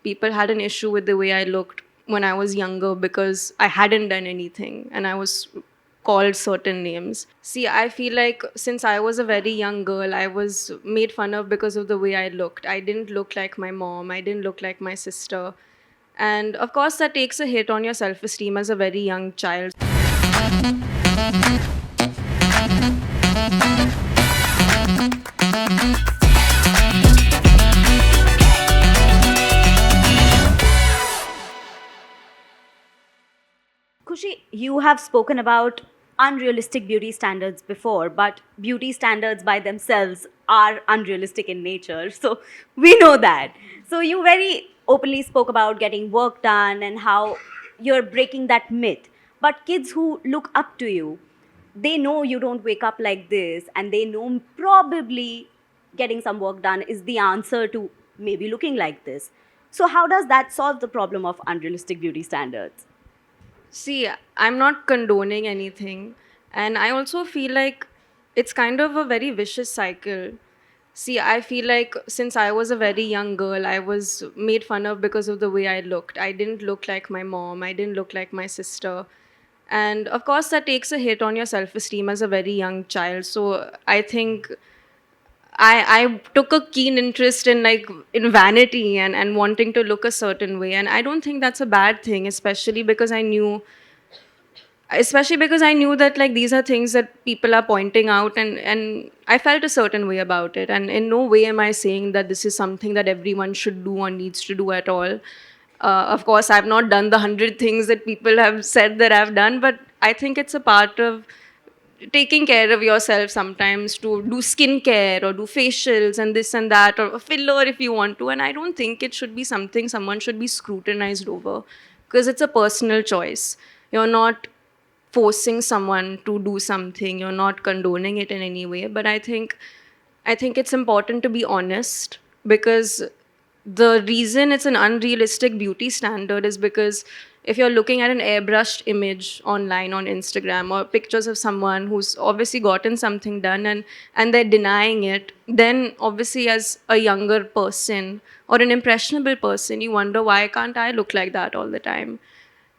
People had an issue with the way I looked when I was younger because I hadn't done anything and I was called certain names. See, I feel like since I was a very young girl, I was made fun of because of the way I looked. I didn't look like my mom, I didn't look like my sister. And of course, that takes a hit on your self esteem as a very young child. Kushi, you have spoken about unrealistic beauty standards before, but beauty standards by themselves are unrealistic in nature. So we know that. So you very openly spoke about getting work done and how you're breaking that myth. But kids who look up to you, they know you don't wake up like this, and they know probably getting some work done is the answer to maybe looking like this. So, how does that solve the problem of unrealistic beauty standards? See, I'm not condoning anything. And I also feel like it's kind of a very vicious cycle. See, I feel like since I was a very young girl, I was made fun of because of the way I looked. I didn't look like my mom, I didn't look like my sister. And of course, that takes a hit on your self esteem as a very young child. So I think I took a keen interest in in vanity and wanting to look a certain way. And I don't think that's a bad thing, especially because I knew that like these are things that people are pointing out, and I felt a certain way about it. And in no way am I saying that this is something that everyone should do or needs to do at all. Of course, I've not done the 100 things that people have said that I've done, but I think it's a part of taking care of yourself sometimes to do skincare or do facials and this and that, or a filler if you want to. And I don't think it should be something someone should be scrutinized over, because it's a personal choice. You're not forcing someone to do something, you're not condoning it in any way. But I think it's important to be honest, because the reason it's an unrealistic beauty standard is because if you're looking at an airbrushed image online on Instagram, or pictures of someone who's obviously gotten something done, and they're denying it, then obviously as a younger person or an impressionable person, you wonder, why can't I look like that all the time?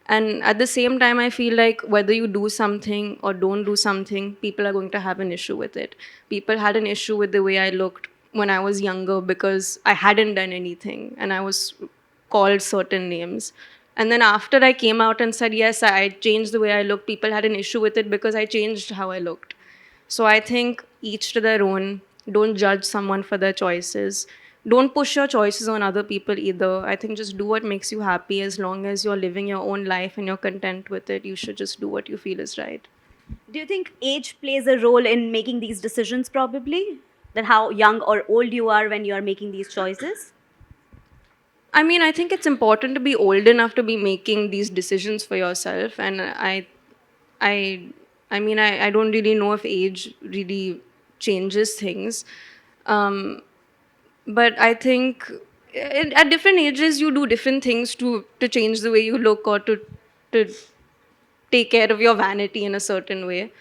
And at the same time, I feel like whether you do something or don't do something, people are going to have an issue with it. People had an issue with the way I looked when I was younger because I hadn't done anything and I was called certain names. And then after I came out and said, yes, I changed the way I look, people had an issue with it because I changed how I looked. So I think each to their own. Don't judge someone for their choices. Don't push your choices on other people either. I think just do what makes you happy. As long as you're living your own life and you're content with it, you should just do what you feel is right. Do you think age plays a role in making these decisions, probably? That how young or old you are when you are making these choices? I mean, I think it's important to be old enough to be making these decisions for yourself. And I, I don't really know if age really changes things. Um, but I think at different ages you do different things to change the way you look, or to take care of your vanity in a certain way.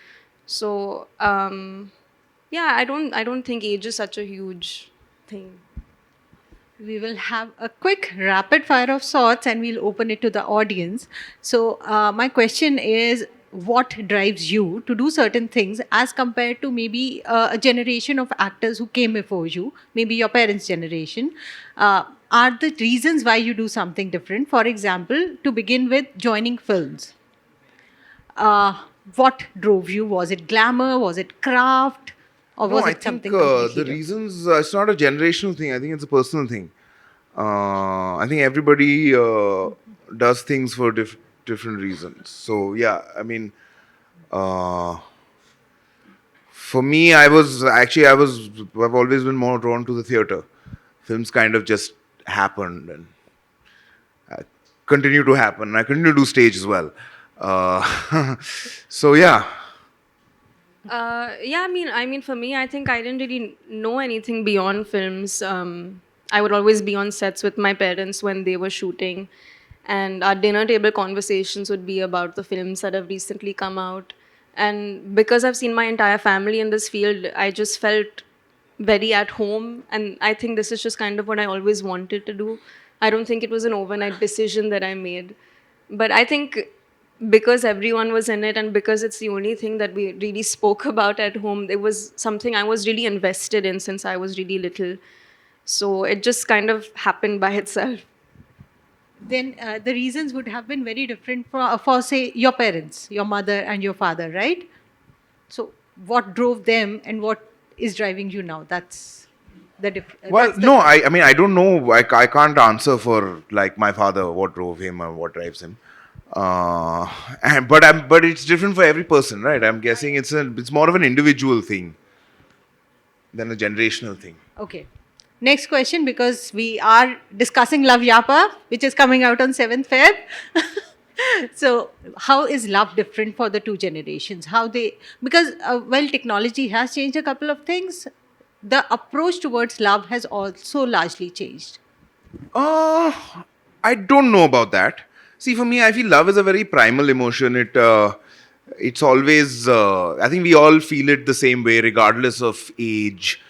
So yeah, I don't think age is such a huge thing. We will have a quick rapid fire of sorts and we'll open it to the audience. So, my question is, what drives you to do certain things as compared to maybe a generation of actors who came before you, maybe your parents' generation? Are the reasons why you do something different? For example, to begin with, joining films. Uh, what drove you? Was it glamour? Was it craft? Or No, was I it think something completely the different? reasons, it's not a generational thing. I think it's a personal thing. I think everybody does things for different reasons. So yeah, I mean, uh, for me, I've always been more drawn to the theater. Films kind of just happened and continue to happen. I continue to do stage as well. So yeah. Yeah, I mean, for me, I think I didn't really know anything beyond films. I would always be on sets with my parents when they were shooting, and our dinner table conversations would be about the films that have recently come out. And because I've seen my entire family in this field, I just felt very at home, and I think this is just kind of what I always wanted to do. I don't think it was an overnight decision that I made. But I think because everyone was in it and because it's the only thing that we really spoke about at home, it was something I was really invested in since I was really little. So it just kind of happened by itself. Then the reasons would have been very different for say, your parents, your mother and your father, right? So, what drove them and what is driving you now? That's the difference. Well, no, I mean, I don't know. I can't answer for like my father what drove him or what drives him. But it's different for every person, right? I'm guessing it's more of an individual thing than a generational thing. Okay. Next question, because we are discussing Love Yapa, which is coming out on 7th Feb. So, how is love different for the two generations? Because while technology has changed a couple of things, the approach towards love has also largely changed. I don't know about that. See, for me, I feel love is a very primal emotion. It's always. I think we all feel it the same way, regardless of age,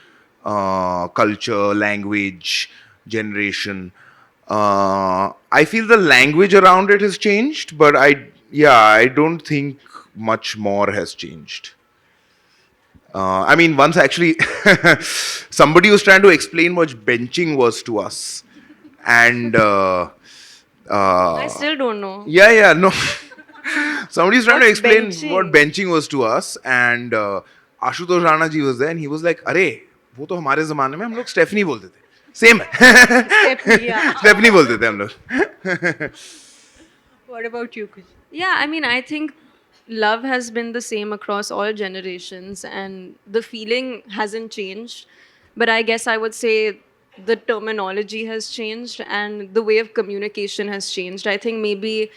culture, language, generation. I feel the language around it has changed, but I don't think much more has changed. I mean, once actually, somebody was trying to explain what benching was to us, and I still don't know. yeah, no. Somebody's trying to What's explain benching? what benching was to us, and Ashutosh Rana ji was there, and he was like, "अरे, वो तो हमारे ज़माने में हम लोग Stephanie बोलते थे." Same. स्टेफनी बोलते थे हम लोग. What about you, Kush? Yeah, I mean, I think love has been the same across all generations and the feeling hasn't changed. But I guess I would say the terminology has changed and the way of communication has changed. I think maybe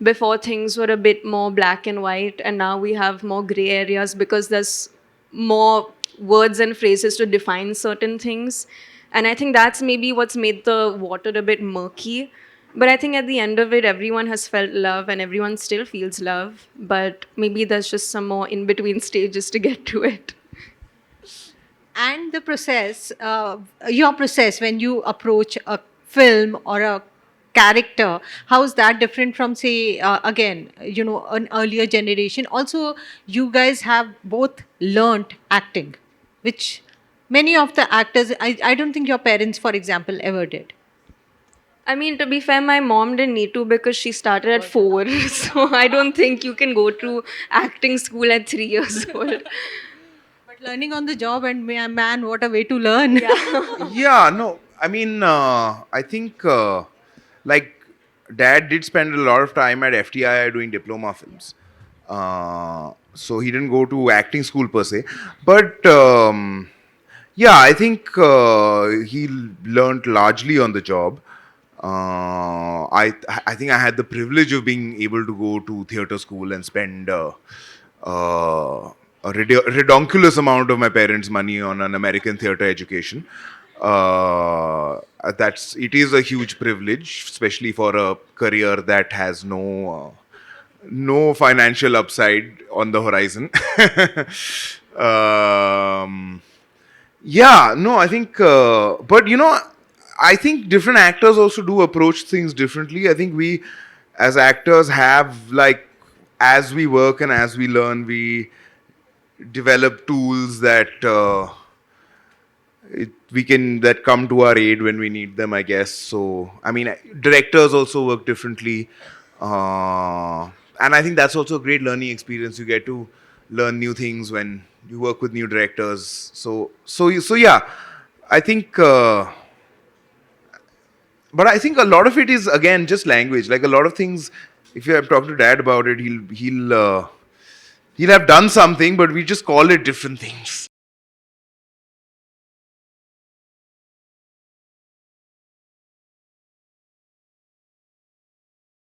before things were a bit more black and white, and now we have more gray areas because there's more words and phrases to define certain things. And I think that's maybe what's made the water a bit murky. But I think at the end of it, everyone has felt love and everyone still feels love. But maybe there's just some more in between stages to get to it. And the process, your process when you approach a film or a character, how is that different from, say, again, an earlier generation? Also, you guys have both learnt acting, which many of the actors, I don't think your parents, for example, ever did. I mean, to be fair, my mom didn't need to because she started at 4. So I don't think you can go to acting school at 3 years old. But learning on the job, and man, what a way to learn. Yeah, no. I mean, I think like dad did spend a lot of time at FTI doing diploma films. So he didn't go to acting school per se. But yeah, I think he learned largely on the job. I think I had the privilege of being able to go to theatre school and spend a redonkulous amount of my parents' money on an American theatre education. It is a huge privilege, especially for a career that has no financial upside on the horizon. Yeah, no, I think, but I think different actors also do approach things differently. I think we, as actors, have like, as we work and as we learn, we develop tools that that come to our aid when we need them, I guess. So, I mean, directors also work differently, and I think that's also a great learning experience. You get to learn new things when you work with new directors. So yeah, I think. But I think a lot of it is again just language. Like a lot of things, if you have talked to dad about it, he'll have done something, but we just call it different things.